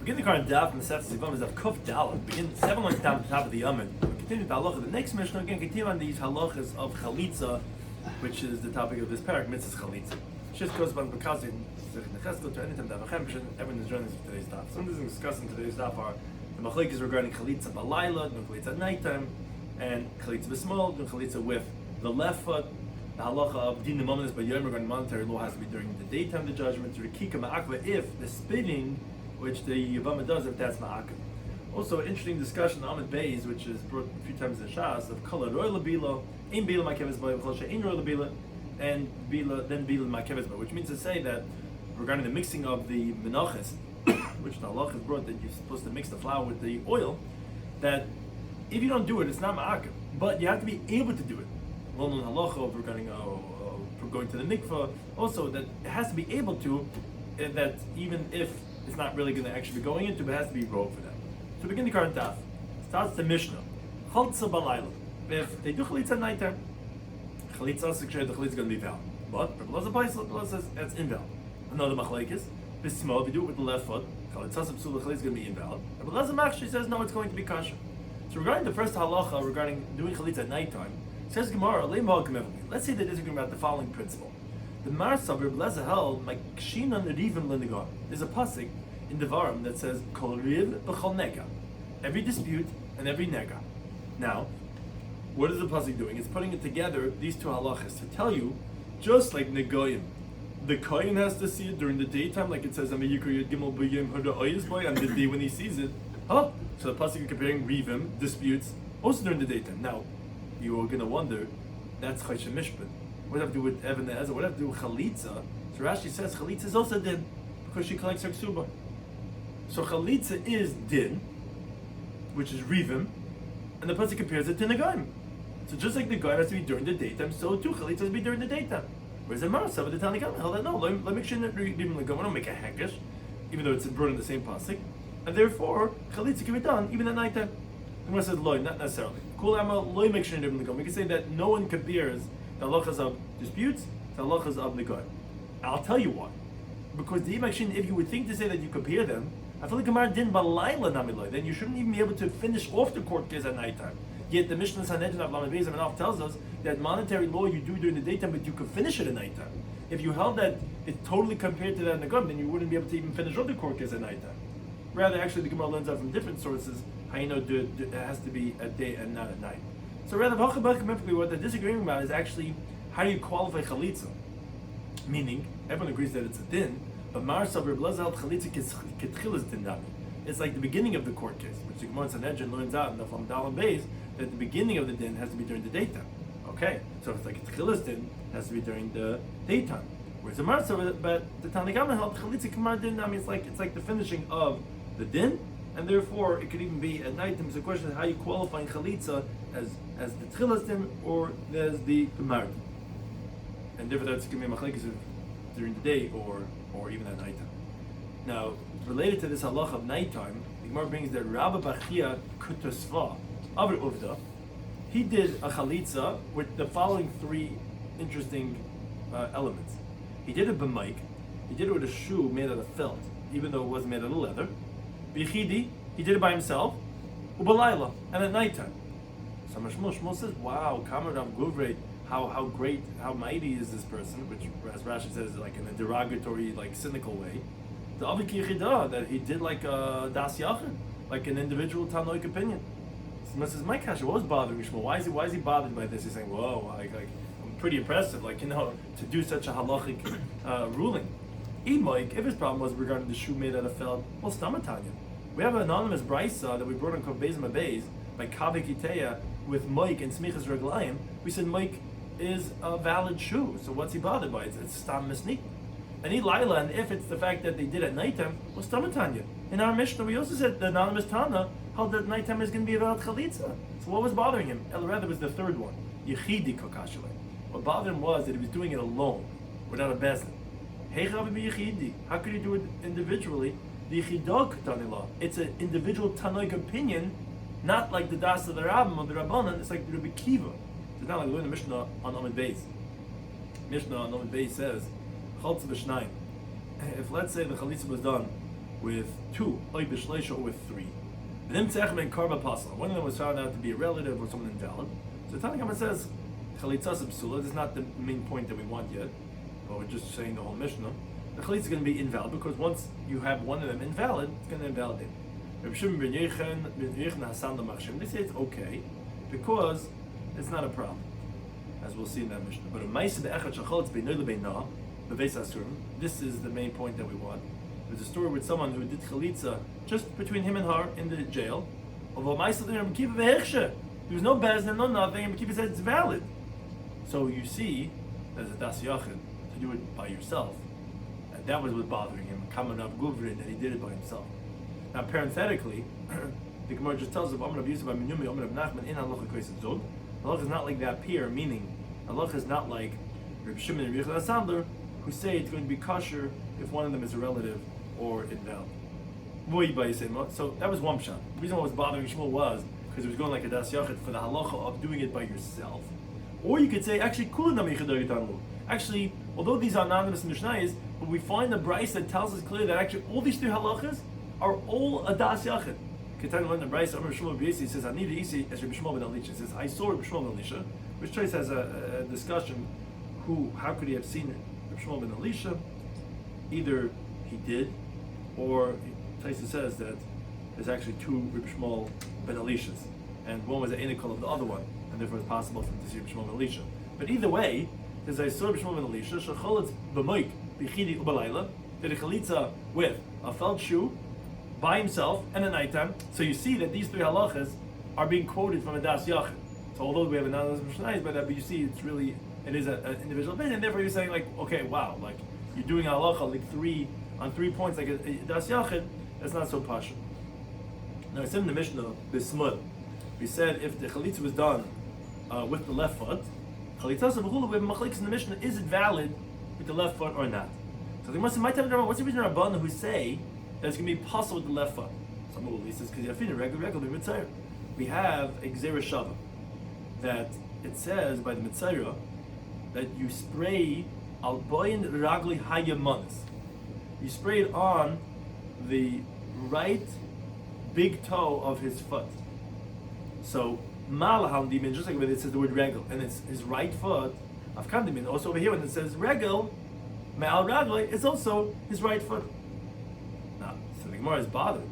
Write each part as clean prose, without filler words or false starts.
Begin the current Daf Mesech Yevamos Daf Kuf Daled. Begin 7 lines down at the top of the Yommi. We continue the halacha. The next Mishnah again continue on these halachas of chalitza, which is the topic of this parak. Mitzvahs chalitza. Just goes by because to anytime Davachem. Everyone is joining us for today's Daf. Some of the things discussed in today's Daf are the machlekes regarding chalitza balayla, doing chalitza at nighttime, and chalitza b'smol, doing chalitza with the left foot. The halacha of din nemonis by Yom regarding monetary law has to be during the daytime. The judgment to rikika ma'akva if the spitting, which the Yevamot does, if that's ma'akva. Also, an interesting discussion on Amid Beis, which is brought a few times in Shas, of kol roy labila, in bila ma'keves ba, kol she'in roy labila, and bila then bila ma'keves ba, which means to say that regarding the mixing of the menachas, which the halacha is brought that you're supposed to mix the flour with the oil, that if you don't do it, it's not ma'akva, but you have to be able to do it. Well-known halacha regarding going to the mikvah, also that it has to be able to, that even if it's not really going to actually be going into, but it has to be rolled for that. So begin the current daf. Starts the Mishnah. Chalitza balayla. If they do chalitza at night time, chalitza secure the chalitza is going to be valid. But Rabbi Shloimy says that's invalid. Another machlekes. Bismol, if you do it with the left foot, chalitza subsul the chalitza is going to be invalid. Rabbi Shloimy says no, it's going to be kosher. So regarding the first halacha regarding doing chalitza at night time, says Gemara, let's say they're disagreeing about the following principle. The Mar Sabir Bleza held my Kshinan Rivim Linigar. There's a pasuk in Devarim that says Kol Riv B'chol Nega. Every dispute and every nega. Now, what is the pasuk doing? It's putting it together, these two halachas, to tell you, just like Negoyim, the Kohen has to see it during the daytime, like it says on the Gimel B'yim Hada Oyes Boy, and the day when he sees it. So the pasuk is comparing Rivim, disputes, also during the daytime. Now, you are going to wonder, that's Choshen Mishpat. What does that have to do with Evan Ezra? What does that have to do with Chalitza? So Rashi says Chalitza is also din, because she collects her ksuba. So Chalitza is din, which is Rivim, and the person compares it to Negaim. So just like the Negaim has to be during the daytime, so too Chalitza has to be during the daytime. Whereas the Marasa with the Tanakam held that no, let me make sure that Rivim Negaim, I don't make a hekesh, even though it's brought in the same pasuk, and therefore Chalitza can be done even at nighttime. The Gemara says loy, not necessarily. We can say that no one compares the halachas of disputes to the halachas of negoim. I'll tell you why. Because the Imakshin, if you would think to say that you compare them, I feel like Gemara din balayla namiloy, then you shouldn't even be able to finish off the court case at nighttime. Yet the Mishnah Sanhedrin of Lamed Beis Amenaf tells us that monetary law you do during the daytime, but you can finish it at nighttime. If you held that it's totally compared to that negoim, then you wouldn't be able to even finish off the court case at nighttime. Rather, actually, the Gemara learns out from different sources how you know it has to be at day and not at night. So rather, what they're disagreeing about is actually how do you qualify chalitza? Meaning, everyone agrees that it's a din, but Mar Sabir Blazal chalitza ketchilas din dami. It's like the beginning of the court case, which the Gemara Sanhedrin learns out in the Flam Dalam Beis that the beginning of the din has to be during the daytime. Okay, so if it's like ketchilas din, it has to be during the daytime. Whereas the Mar Sabir, but the Tanakama held chalitza kamar din dami. It's like the finishing of the din. And therefore, it could even be at night. There's a question of how you qualify chalitza as the tchilas din or as the gemar. And therefore, that's going to be machlekes during the day or even at nighttime. Now, related to this halacha of nighttime, the Gemara brings that Rabbi Bachia Kutasva Avar Uvda. He did a chalitza with the following three interesting elements. He did it b'maik. He did it with a shoe made out of felt, even though it wasn't made out of leather. Bichidi, he did it by himself. Ubalayla, and at nighttime. So Shmuel says, "Wow, Kamar Rav Guvrei, how great, how mighty is this person?" Which, as Rashi says, like in a derogatory, like cynical way. The Avik Yechida, that he did like a das yachid, like an individual Tanoic opinion. So says, "My kasha, what was bothering Shmuel? Why is he bothered by this?" He's saying, "Whoa, I'm pretty impressive, to do such a halachic ruling." If his problem was regarding the shoe made out of felt, well, Stamatanya. We have an anonymous brisa that we brought on Kov Beis Mabeis by Kavik Iteya with Mike and Smichas Reglayim. We said Mike is a valid shoe, so what's he bothered by? It's Stam Misnik. And Laila, and if it's the fact that they did at nighttime, well, Stamatanya. In our Mishnah, we also said the anonymous Tana held that nighttime is going to be a valid chalitza. So what was bothering him? El rather was the third one, Yechidi Kokashale. What bothered him was that he was doing it alone, without a bezin. How could you do it individually? The it's an individual Tanoic opinion, not like the Das of the Rabbim or the Rabbanan. It's like the Rabbi Kiva. It's not like we learn the Mishnah on Amid Beis. Mishnah on Amid Beis says, Chaltz b'shnayim. If let's say the chalitza was done with 2, or with 3. One of them was found out to be a relative or someone invalid. So the Tanakh says, Chalitzas Psula, this is not the main point that we want yet, but we're just saying the whole Mishnah. The Chalitza is going to be invalid because once you have one of them invalid, it's going to invalidate. Rabbi Shloimy Schwartzberg, they say it's okay because it's not a problem, as we'll see in that Mishnah. But this is the main point that we want. There's a story with someone who did chalitza just between him and her in the jail. Although there was no bezin, no nothing, and Kiva said it's valid. So you see, there's a das yachid to do it by yourself, and that was what bothering him. Coming up guvrin that he did it by himself. Now parenthetically, the Gemara just tells us Yevamos Daf in halacha k'esed zog. Halacha is not like that peer, meaning halacha is not like Rabbi Shimon and Rabbi Sandler, who say it's going to be kosher if one of them is a relative or invalid. So that was one pshat. The reason why it was bothering Shmuel was because it was going like a das yachid for the halacha of doing it by yourself. Or you could say, actually, actually, although these are anonymous in Mishnayos, but we find a brayse that tells us clearly that actually all these 3 halachas are all a das yachid. Ketan learned the brayse. Rabbi Shmuel ben Isi says, "Ani v'isi as Rabbi Shmuel ben Elisha." Says, "I saw Rabbi Shmuel ben Elisha," which Trace has a discussion. How could he have seen Rabbi Shmuel ben Elisha? Either he did, or Taisa says that there's actually 2 Rabbi Shmuel ben Elishas, and one was an enikol of the other one, and therefore it's possible for him to see Rabbi Shmuel ben Elisha. But either way, as I saw Rabbi Shmuel ben Elisha, shacholitz b'moik b'chidi u'balayla, did a chalitza with a felt shoe by himself and at nighttime. So you see that these 3 halachas are being quoted from a das yachid. So although we have another Mishnayos by that, but you see it is an individual opinion, and therefore you're saying like, okay, wow, like you're doing a halacha like 3 points like a das yachid. That's not so pasha. Now it's in the Mishnah Bismud. We said if the chalitza was done with the left foot, chalitza we have machlekes in the Mishnah, is it valid with the left foot or not? So they must say, what's the reason Rabbanan who say that it's going to be possible with the left foot? Some of the says because you have regular mitzayir. We have a gzera shava that it says by the mitzayir that you spray al boyin ragli hayamanis. You spray it on the right big toe of his foot. So malaham dimin, just like when it says the word regel, and it's his right foot. Afkandimin, also over here when it says regel, me'al ragli, it's also his right foot. Now, so the Gemara is bothered.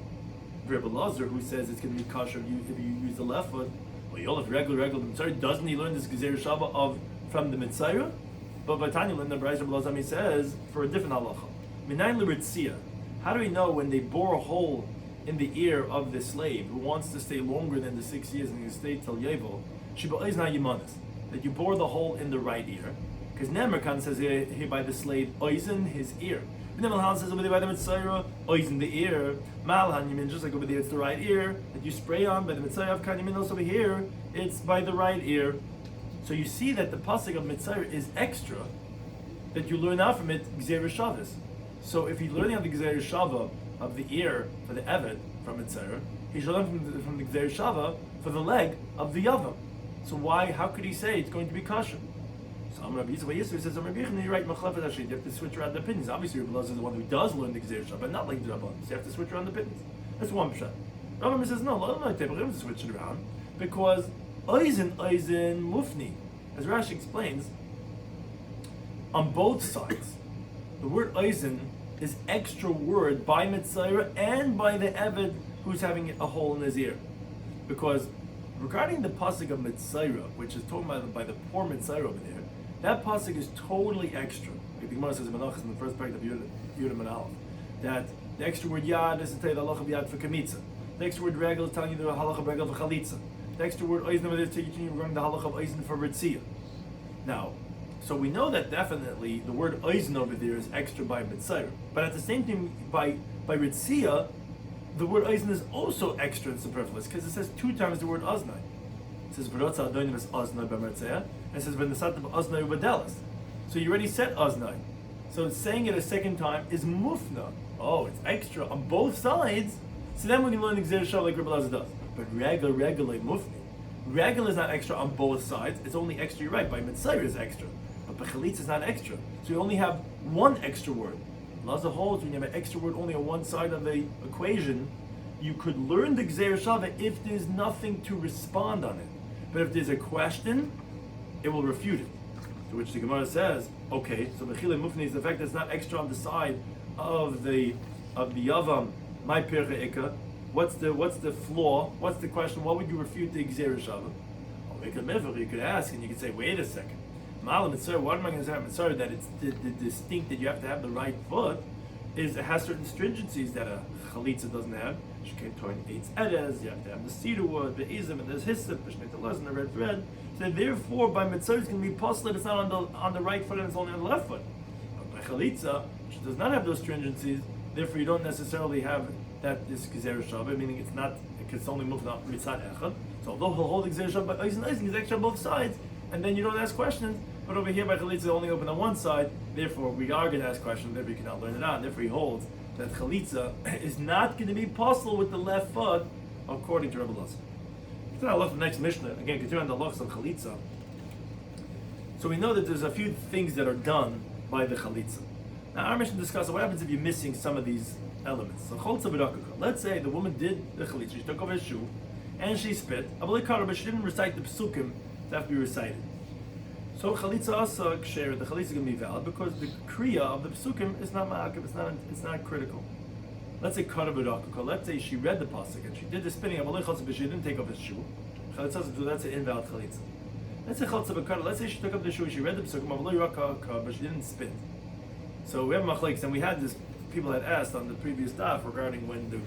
Rabbi Lazar, who says it's going to be kosher if you use the left foot, well, you all have regel the mitzayir. Doesn't he learn this gezer shava from the mitzayir? But by Tanya, when the Rabbi Lazar says for a different halacha, minayin l'ritzia. How do we know when they bore a hole in the ear of the slave who wants to stay longer than the 6 years and he stay till Yevo, that you bore the hole in the right ear? Because Nemerkan says here by the slave, oizen his ear. Nemerkan says over there by the Mitzayra, oizen the ear. Malhan, you mean just like over there it's the right ear that you spray on by the Mitzayra. Kan you mean also over here it's by the right ear. So you see that the pasuk of Mitzayra is extra, that you learn out from it Gzera Shavis. So if he's learning on the Gzera Shava of the ear for the Eved from Mitzayra, he should learn from the Gzera Shava for the leg of the Yavam. So how could he say it's going to be kosher? So Rabbi Yisrael says, you're right, Machlefet Hashem, you have to switch around the opinions. Obviously, Rabbi Lazar is the one who does learn the Gzera Shava, but not like the Rabban. So you have to switch around the opinions. That's one pshat. Rabbi says, no, I'm going to switch it around, because Oizen Mufni, as Rashi explains, on both sides, the word Oizen is extra word by Mitzayra and by the Eved who's having a hole in his ear. Because regarding the pasuk of Mitzayra, which is talking about by the poor Mitzayra over there, that pasuk is totally extra. Like the Gemara says in Menachos in the first part of Yudam and Aleph, that the extra word Yad is to tell you the halacha of Yad for Kamitza. The extra word Regel is telling you the halacha of Regel for Chalitza. The extra word Oizen over there is teaching you regarding the halacha of Oizen for Ritzia. Now, so we know that definitely the word Oizen over there is extra by Mitzayra. But at the same time, by Ritzia, the word Oizen is also extra and superfluous, because it says 2 times the word Oznai. It says V'rotza Adonim is Oznai b'Mertzea, and it says V'nesat Oznai u'Badelas. So you already said Oznai. So saying it a second time is Mufna. Oh, it's extra on both sides. So then we can learn the Gzera Shava like Rabbi Lazar does. But Regel like Mufni. Regel is not extra on both sides. It's only extra, you're right, by Mitzayra is extra. But Chalitza is not extra. So you only have one extra word. Laza holds when you have an extra word only on one side of the equation, you could learn the Gzeir Shava if there's nothing to respond on it. But if there's a question, it will refute it. To which the Gemara says, okay, so Mechila Mufni is the fact that it's not extra on the side of the Yavam, my Pircha Ika. What's the flaw? What's the question? What would you refute the Gzeir Shava? You could ask and you could say, wait a second. Malam Mitzvah, what am I going to say? I'm sorry that it's the distinct that you have to have the right foot is it has certain stringencies that a chalitza doesn't have. She can turn 8 edes, you have to have the cedar wood, the izim, and there's hyssop, and the red thread. So therefore, by mitzvah, it's going to be possible it's not on the right foot and it's only on the left foot. But by chalitza, she does not have those stringencies. Therefore, you don't necessarily have that this gezer shava, meaning it's only moved up mitzad echad. So although he'll hold gezer shava, but he's extra on both sides, and then you don't ask questions. But over here by chalitza, only open on one side. Therefore, we are going to ask questions. Therefore, you cannot learn it out. Therefore, he holds that chalitza is not going to be possible with the left foot, according to Rabbi Lazar. Then I'll look at the next Mishnah. Again, continue on the halachos of chalitza. So we know that there's a few things that are done by the chalitza. Now, our Mishnah discusses what happens if you're missing some of these elements. So chalitza b'rakaka. Let's say the woman did the chalitza. She took off her shoe and she spit. But she didn't recite the psukim that have to be recited. So chalitza asa ksher, the chalitza is going to be valid because the kriya of the psukim is not ma'akev, it's not critical. Let's say kara b'rakaka. Let's say she read the pasuk and she did the spinning, but she didn't take off his shoe. Chalitza asa, that's an invalid chalitza. Let's say chalitza b'kara. Let's say she took up the shoe, she read the psukim, but she didn't spit. So we have machlekes, and we had this. People had asked on the previous daf regarding when the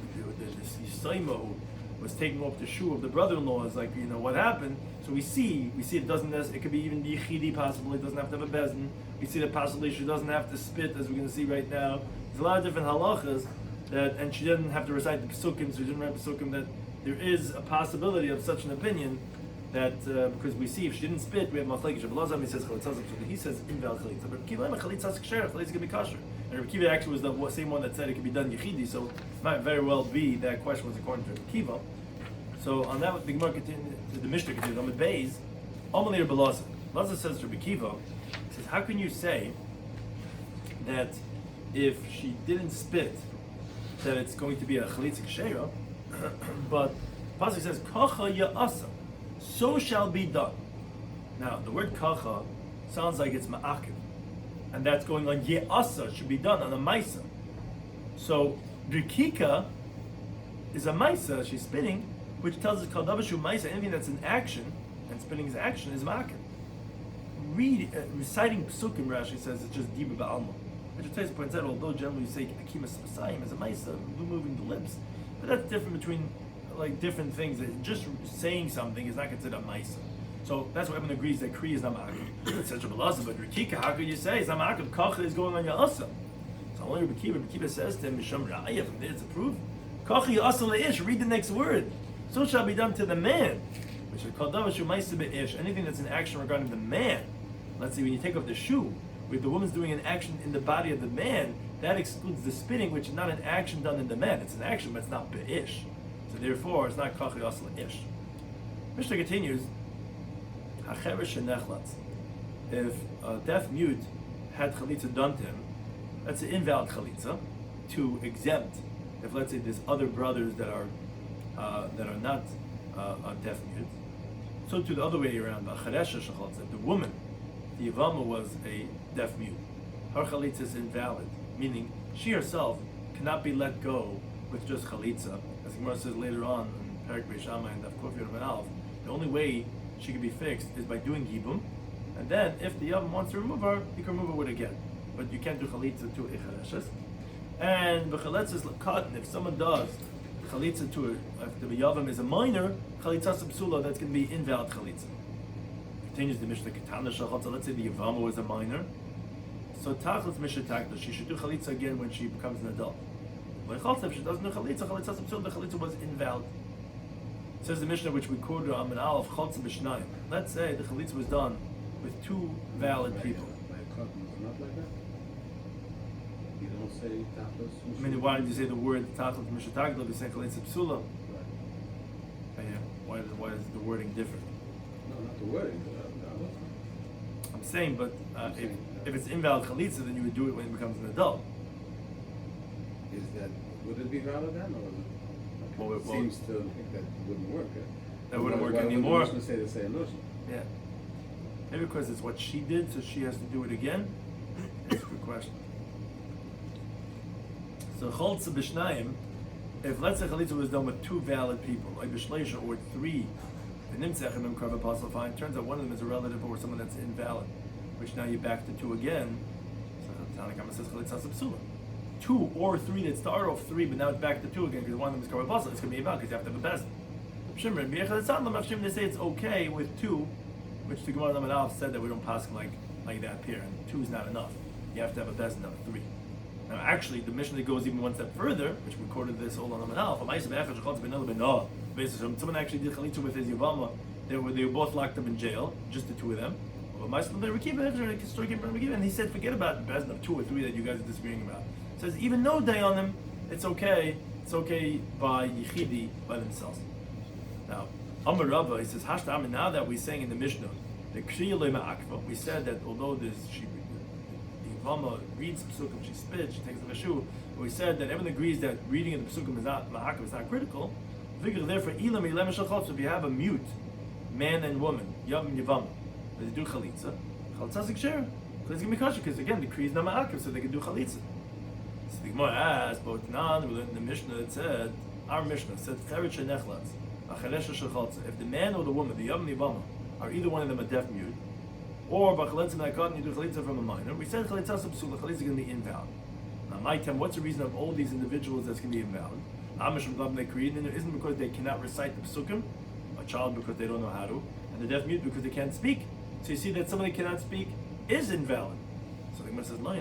Yisaimo was taking off the shoe of the brother-in-law. Is like, what happened? So we see it doesn't. It could be even the yichidi possibly. It doesn't have to have a bezin. We see that possibly she doesn't have to spit, as we're going to see right now. There's a lot of different halachas and she didn't have to recite the pesukim. So she didn't write pesukim. That there is a possibility of such an opinion. That because we see if she didn't spit, we have machlekes. Rabbi Lazar says chalitza, so he says invalid chalitza. But Kiva chalitza ksher, chalitza can be kosher. And Rabbi Kiva actually was the same one that said it could be done yichidi. So it might very well be that question was according to Rabbi Kiva. So on that, the Gemara continues, the Mishnah continues on the Beis. Amalei Rabbi Lazar. Lazar says to Rabbi Kiva, he says, how can you say that if she didn't spit, that it's going to be a chalitza ksher? But pasuk says kacha ya'asa. So shall be done. Now, the word kacha sounds like it's ma'akiv. And that's going on ye'asa, should be done on a maisa. So, rikika is a maisa, she's spinning, which tells us kaldavashu maisa, anything that's in action, and spinning is action, is ma'akiv. Reciting psukim, Rashi says, it's just diba ba'alma. Which Taisus points out, although generally you say akimas masayim as a maisa, moving the lips, but that's different between different things. Just saying something is not considered a ma'isa. So that's why everyone agrees that Kriya is not ma'akev. It's such a belasa, but Rikika, how could you say it's not ma'akev? Kacha is going on your asa. So only Rabbi Kiva says to him, Misham Ra'aya, from there it's approved. Kacha ya'asa le'ish, read the next word. So shall be done to the man. Which is called davashu ma'isa be'ish. Anything that's in action regarding the man. Let's see, when you take off the shoe, if the woman's doing an action in the body of the man, that excludes the spitting, which is not an action done in the man. It's an action, but it's not be'ish. So therefore, it's not kachi asla ish. Mishnah continues, hacheresh shenechlatz. If a deaf mute had chalitza done to him, that's an invalid chalitza to exempt. If let's say there's other brothers that are not deaf mute, so to the other way around, hacheresh shechatz. If the woman, the Yevamos was a deaf mute, her chalitza is invalid, meaning she herself cannot be let go with just chalitza. As Gemara says later on in Perik Beishama and Daf Yomi and Alf, the only way she can be fixed is by doing yibum, and then if the Yavam wants to remove her, he can remove her with a get. But you can't do chalitza to a chareshes. And b'chalitza is cotton. If someone does chalitza to if the Yavam is a minor, chalitza subsula, that's going to be invalid chalitza. Continues the Mishnah Ketana Shachatza. Let's say the Yevamos was a minor, so tachlis mishatakla, she should do chalitza again when she becomes an adult. If she doesn't do chalitza subsul, the chalitza was invalid. It says the Mishnah, which we quoted on Aleph, chaltza b'shnayim. Let's say the chalitza was done with two valid people. You don't say tachlis. I mean, why did you say the word tachlis mishatagla? You say chalitza psula. Why is the wording different? No, not the wording. I'm saying, but if it's invalid chalitza, then you would do it when it becomes an adult. Is that, would it be valid then, or Well, it seems to think that wouldn't work? That wouldn't work Why anymore. would the Mishnah say the same notion? Yeah. Maybe because it's what she did, so she has to do it again? That's a good question. So Cholza B'Shnayim, if let's say Chalitza was done with two valid people, like B'Shleisha, or three, the Nimtzach and Mimkar Apostle fine, turns out one of them is a relative or someone that's invalid, which now you back to two again. So Tanakama says Chalitza Sapsula. 2 or 3 that start off 3, but now it's back to 2 again because one of them is Karba Basel. It's going to be invalid because you have to have a best. Shimon, they say it's okay with 2, which the Gemara Lamed Aleph said that we don't pass like that here, and 2 is not enough. You have to have a best of 3. Now, actually, the Mishnah goes even one step further, which recorded this all on Lamed Aleph. Someone actually did Chalitza with his Yevama. They were both locked up in jail, just the 2 of them. And he said, forget about the best of 2 or 3 that you guys are disagreeing about. Says even no day on them, it's okay. It's okay by yichidi, by themselves. Now, Amar Rava, he says Hashtam. Now that we're saying in the Mishnah, the Kriya Ma'akva, we said that although the Yevama reads Pesukim, she spits, she takes the Meshu. We said that everyone agrees that reading of the Pesukim is not Ma'akva, is not critical. Therefore, if you have a mute man and woman, Yav and Yevama, they do Chalitza. Chalitza is shiur. It's going to be kosher because again the Kriya is not Ma'akva, so they can do Chalitza. So the Gemara asked, but now we learned in the Mishnah that said, our Mishnah said, if the man or the woman, the Yav and Yevama, are either one of them a deaf mute, or you do Chalitza from a minor, we said Chalitza Sapsula, Chalitza is going to be invalid. Now, my time, what's the reason of all these individuals that's going to be invalid? It isn't because they cannot recite the Pesukim, a child because they don't know how to, and the deaf mute because they can't speak. So you see that somebody cannot speak is invalid. So the Gemara says, no,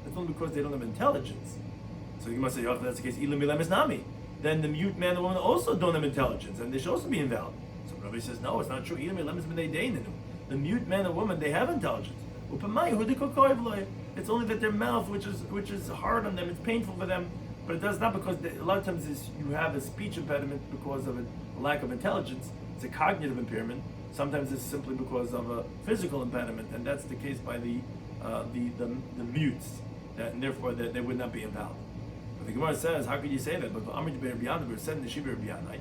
that's only because they don't have intelligence. So the Gemara says, if that's the case, ilam ilam is nami. Then the mute man and woman also don't have intelligence, and they should also be invalid. So Rabbi says, no, it's not true. Ilam ilam is b'nei deinu. The mute man and woman, they have intelligence. It's only that their mouth, which is hard on them, it's painful for them. But that's not because a lot of times you have a speech impediment because of a lack of intelligence. It's a cognitive impairment. Sometimes it's simply because of a physical impediment, and that's the case by the mutes, and therefore they would not be invalid. But the Gemara says, how could you say that? But Amr B'Rabbi said in the Shiva Rabbi,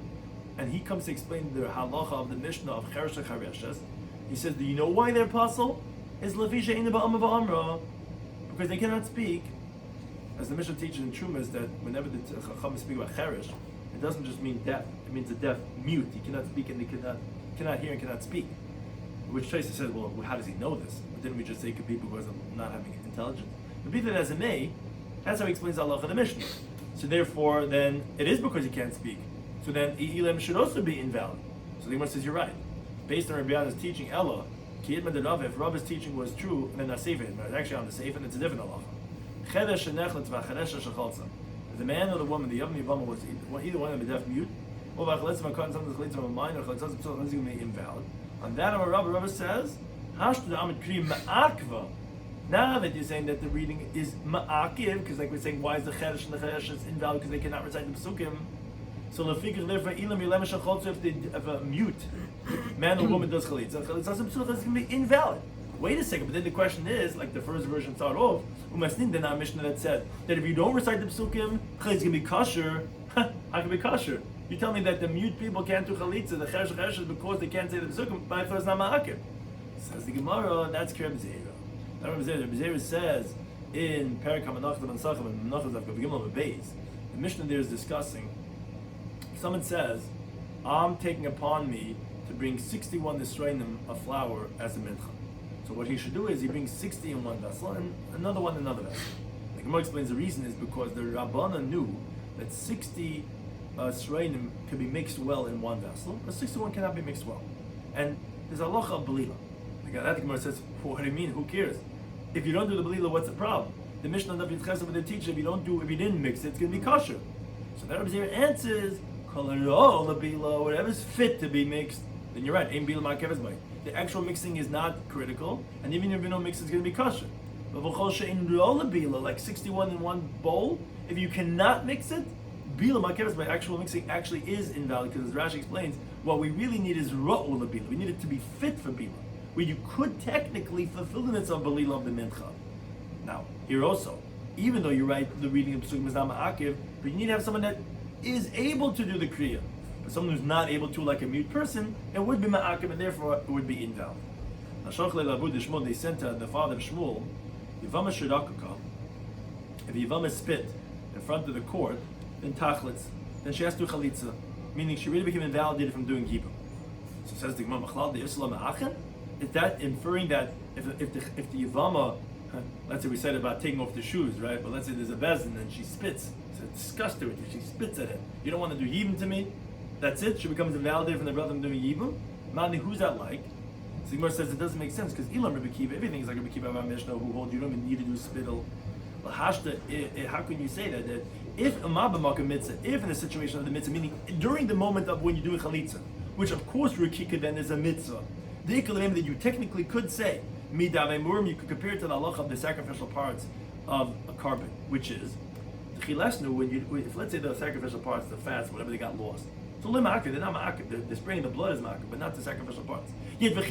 and he comes to explain the halacha of the Mishnah of Cheresh Chareshes. He says, do you know why they're puzzle? Is Lefisha in the Ba'am of Amra, because they cannot speak. As the Mishnah teaches in Trumas that whenever the Chacham speak about Cheresh, it doesn't just mean deaf. It means a deaf mute. He cannot speak and he cannot hear and cannot speak. Which Tracy says, well, how does he know this? But didn't we just say it could be because of not having intelligence? But be that as it may, that's how he explains the halacha of the Mishnah. So therefore, then it is because he can't speak. So then Ilam should also be invalid. So the Gemara says you're right. Based on Rabbi Yada's teaching, Ella, if Rabbi's teaching was true, then that's safe. It's actually on the safe, and it's a different halacha. If the man or the woman, the Yav and Yevama, was either one of them a deaf mute, or something that's from a minor, or something that's going to be invalid. On that, our Rabbi says, now that you're saying that the reading is ma'akiv, because like we're saying, why is the cheresh and the cheresh is invalid because they cannot recite the pesukim? So if a mute man or woman does chalitza, that's going to be invalid. Wait a second, but then the question is, like the first version started off, then our Mishnah that said that if you don't recite the pesukim, chalitza is going to be kosher. How can it be kosher? You tell me that the mute people can't do chalitza, the cheresh is because they can't say the pesukim, but it's not ma'akiv. Says the Gemara, that's Kerem Zera. Rabbi Zera says in Perak HaMenachos Ansachim and Menachos Daf Gimel Beis, the Mishnah there is discussing. Someone says, I'm taking upon me to bring 61 Nisranim of flour as a mincha. So what he should do is he brings 60 in one vessel and another one in another vessel. The Gemara explains the reason is because the Rabbana knew that 60 Nisranim can be mixed well in one vessel, but 61 cannot be mixed well. And there's a halacha of belila. The Gemara says, what do you mean? Who cares? If you don't do the belila, what's the problem? The Mishnah of Yitzchak with the teacher, if you didn't mix it, it's going to be kosher. So the Rabbi Zera answers, whatever's fit to be mixed, then you're right. The actual mixing is not critical, and even if you don't mix, it's going to be kosher. But like 61 in one bowl, if you cannot mix it, by actual mixing actually is invalid, because as Rashi explains, what we really need is ra'ul bila. We need it to be fit for bila, where you could technically fulfill the mitzvah of belila of the mincha. Now, here also, even though you're right, the reading of Psukim is not ma'akiv, but you need to have someone that is able to do the kriya. But someone who's not able to, like a mute person, it would be ma'akiv, and therefore it would be invalid. They sent to the father of Shmuel, Yevamos Daf. If Yevamos spit in front of the court, then tachlitz, then she has to do chalitza, meaning she really became invalidated from doing gibur. So says the Gemara, is that inferring that if the Yevama, let's say we said about taking off the shoes, right? But let's say there's a bezin and she spits, it's disgusting with you, she spits at him. You don't want to do yibum to me? That's it? She becomes invalidated from the brother from doing yibum? Mani, who's that like? So the Gemara says it doesn't make sense because Ilam Rabbi Kiva, everything is like Rabbi Kiva about Mishnah, who hold you don't even need to do spittle. How can you say that? That if a mitzvah, if in the situation of the mitzvah, meaning during the moment of when you're doing chalitza, which of course Rikika then is a mitzvah, the ikalim that you technically could say, midav you could compare it to the halacha of the sacrificial parts of a carbon, which is the chilesnu, if let's say the sacrificial parts, the fats, whatever they got lost. So they're not ma'akir. The spraying the blood is ma'akir, but not the sacrificial parts. Yet but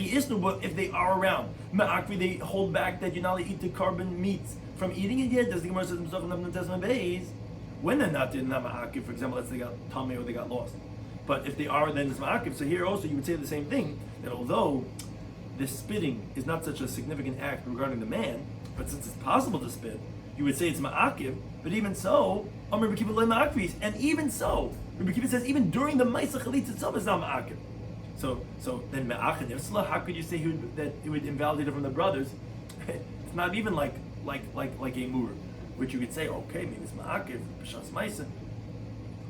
if they are around, ma'akir, they hold back that you not only eat the carbon meats from eating it yet. Does the Gemara says when they're not ma'akir, for example, let's say they got tummy or they got lost. But if they are, then it's ma'akir. So here also you would say the same thing, that although the spitting is not such a significant act regarding the man, but since it's possible to spit, you would say it's ma'akir. But even so, and even so, Rabbi Kiva says even during the Maisa Chalitz itself is not ma'akir. So then ma'akir, how could you say that it would invalidate it from the brothers? It's not even like a mur, which you could say, okay, maybe it's ma'akir, b'shas Maisa.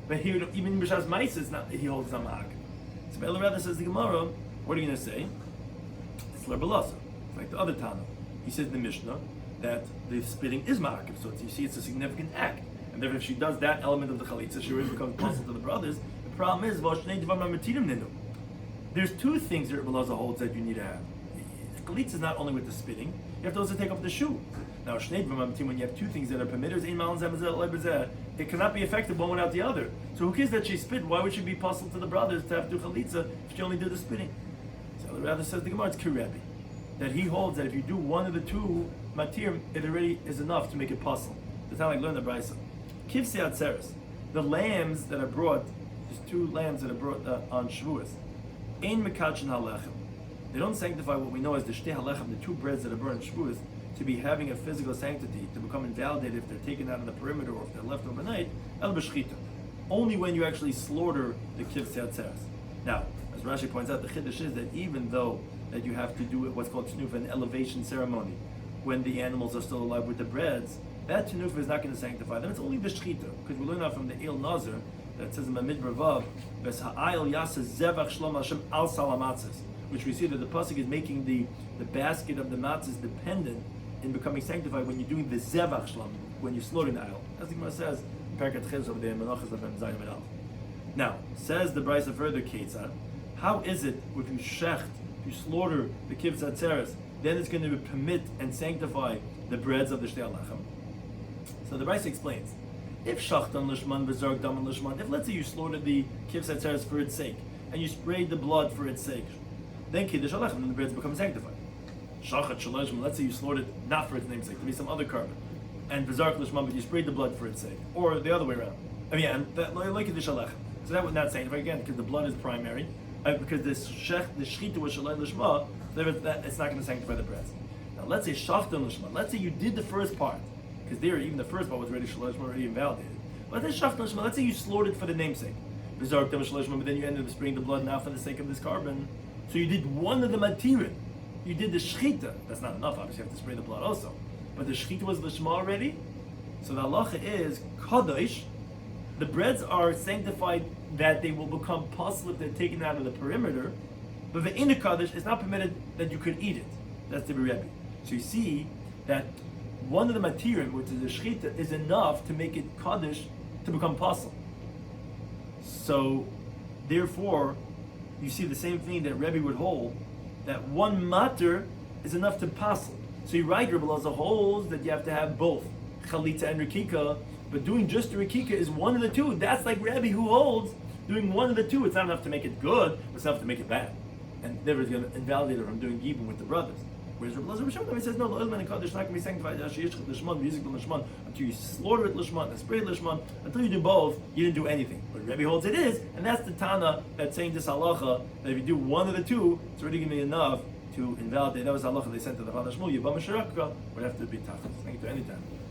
But he would, even b'shas Maisa, it's not, he holds not ma'akir. So Be'el rather says the Gemara, what are you going to say? It's l'balasa. It's like the other Tana. He says in the Mishnah that the spitting is ma'akir, so you see it's a significant act. And therefore if she does that element of the chalitza, she really becomes possible to the brothers. The problem is, there's two things that Rabbi Lazar holds that you need to have. Chalitza is not only with the spitting, you have to also take off the shoe. Now, when you have two things that are permitted, it cannot be effective one without the other. So who cares that she spit? Why would she be possible to the brothers to have to do chalitza if she only did the spitting? So the Rabbi says the Gemara, it's kirebi, that he holds that if you do one of the two matir, it already is enough to make it possible. It's not like learn the brisa. Kivsi atzeres, the lambs that are brought, there's two lambs that are brought on Shavuos. Ein mekachin halechem. They don't sanctify what we know as the shtei halechem, the two breads that are brought on Shavuos, to be having a physical sanctity, to become invalidated if they're taken out of the perimeter or if they're left overnight. El b'shchita. Only when you actually slaughter the kivsi atzeres. Now, as Rashi points out, the chiddush is that even though that you have to do what's called tenufa, an elevation ceremony, when the animals are still alive with the breads, that tenufa is not going to sanctify them. It's only the shchita, because we learn out from the Il Nazar that says in Mamid Ravav, Ves ha'ayil yasa zevach shlom Hashem al salamatzes, which we see that the pasuk is making the basket of the matzahs dependent in becoming sanctified when you're doing the zevach shlom, when you're slaughtering the ayil. As the Gemara says, Perkat Chez over there, Menachas Lefem Zayim and Alf. Now, says the Brisa further, Ketzad, how is it if you shecht, if you slaughter the kivs atzeres, then it's going to permit and sanctify the breads of the shtei halechem? So the Brisa explains, if shachtan lishman v'zarg dam lishman, if let's say you slaughtered the kivs atzeres for its sake, and you sprayed the blood for its sake, then kiddush halechem, then the breads become sanctified. Shachat shalashman, let's say you slaughtered not for its namesake, to be some other carbon, and v'zarg lishman, but you sprayed the blood for its sake, or the other way around. I mean, and that, like kiddush halechem. So that would not sanctify again, because the blood is primary, because the shechita was shalai lishma, it's not going to sanctify the breads. Now let's say shachtan lishma, let's say you did the first part, because there even the first part was already shalai lishma, already invalidated. But let's say shachtan lishma, let's say you slaughtered for the namesake, but then you ended up spraying the blood now for the sake of this carbon. So you did one of the matirin, you did the shechita. That's not enough, obviously you have to spray the blood also. But the shechita was lishma already, so the halacha is kadosh. The breads are sanctified that they will become possible if they're taken out of the perimeter, but the inner kaddish is not permitted that you could eat it. That's the Rebbe. So you see that one of the material, which is the shechita, is enough to make it kaddish to become possible. So therefore, you see the same thing that Rebbe would hold, that one matter is enough to passel. So you write, Rebbe Lazar holds that you have to have both chalitza and rikika, but doing just the rikika is one of the two. That's like Rebbe who holds doing one of the two. It's not enough to make it good, it's enough to make it bad. And never is going to invalidate it from doing even with the brothers. Whereas Rabbi Shloimy says no, l'oil and kaddish not going to be sanctified l'shman, music l'shman, until you slaughter it l'shman and spray it l'shman. Until you do both, you didn't do anything. But Rebbe holds it is, and that's the Tana that's saying this halacha that if you do one of the two, it's already going to be enough to invalidate. That was halacha they sent to the Father Shmuel. Yevamos Daf would have to be tachas. Thank you. Anytime.